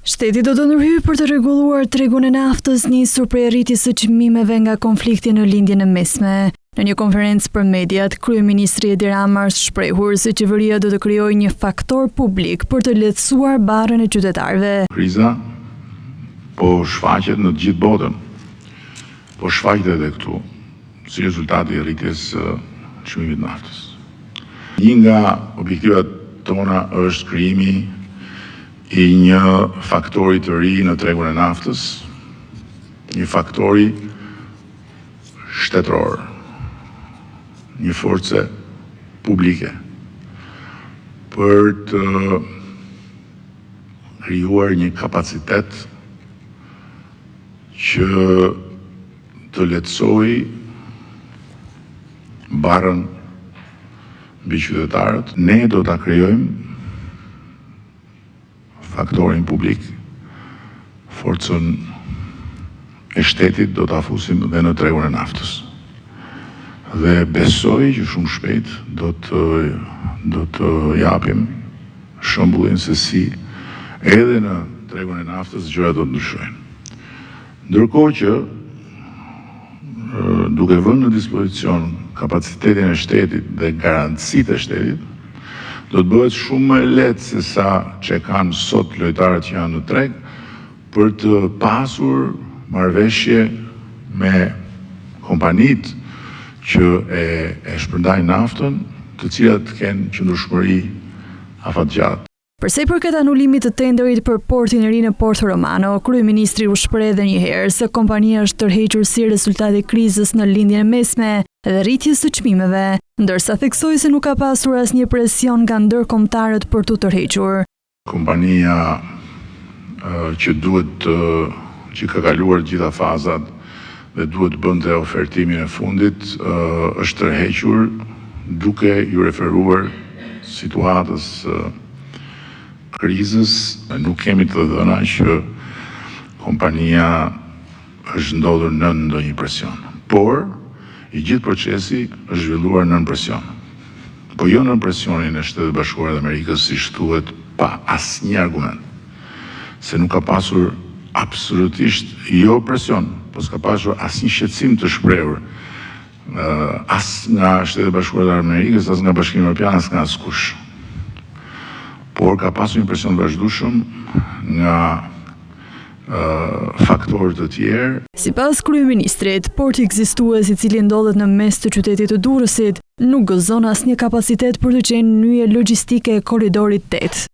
Shteti do të ndërhyjë për të rregulluar tregun e naftës nisur prej rritjes së çmimeve nga konflikti në lindjen e mesme. Në një konferencë për mediat, kryeministri Edi Rama është shprehur se qeveria do të krijojë një faktor publik për të lehtësuar barrën e qytetarëve. Kriza po shfaqet në të gjithë botën, po shfaqet edhe këtu, si rezultati i rritjes së çmimit të naftës. Një nga objektivat tona është krijimi i një faktori të ri në tregun e naftës, një faktori shtetëror, një force publike për të krijuar një kapacitet që të lehtësojë barrën mbi qytetarët. Ne do ta krijojmë faktorin publik, forcën e shtetit do ta fusim dhe në tregun e naftës. Dhe besoj që shumë shpejt do të japim shembullin se si edhe në tregun e naftës gjërat do të ndryshojnë. Ndërkohë që duke vënë në dispozicion kapacitetin e shtetit dhe garancitë e shtetit, do të bëhet shumë më lehtë se sa që kanë sot lojtarët që janë në treg për të pasur marrëveshje me kompanitë që e shpërndajnë naftën, të cilat kenë qëndrueshmëri afatgjatë. Përsa i përket anulimit të tenderit për portin e ri në Porto Romano, kryeministri u shpreh edhe një herë se kompania është tërhequr si rezultat i krizës në lindjen e mesme dhe rritjes së çmimeve, ndërsa theksoi se nuk ka pasur asnjë presion nga ndërkombëtarët për t'u tërhequr. Kompania që ka kaluar gjitha fazat dhe duhet bënte ofertimin e fundit, është tërhequr duke ju referuar situatës krizës. Nuk kemi të dhëna që kompania është ndodhur në ndonjë presion, por i gjithë procesi është zhvilluar nën presion. Po jo nën presionin e Shtetit Bashkuar të Amerikës, siç thuhet, pa asnjë argument. Se nuk ka pasur absolutisht jo presion, po s'ka pasur asnjë shqetësim të shprehur as nga Shtetet Bashkuar të Amerikës, as nga Bashkimi Evropian, as nga askush. Por ka pasur një presion vazhdueshëm nga faktorë të tjerë. Sipas kryeministrit, porti ekzistues i cili ndodhet në mes të qytetit të Durrësit nuk gëzon asnjë kapacitet për të qenë nyje logjistike e korridorit 8.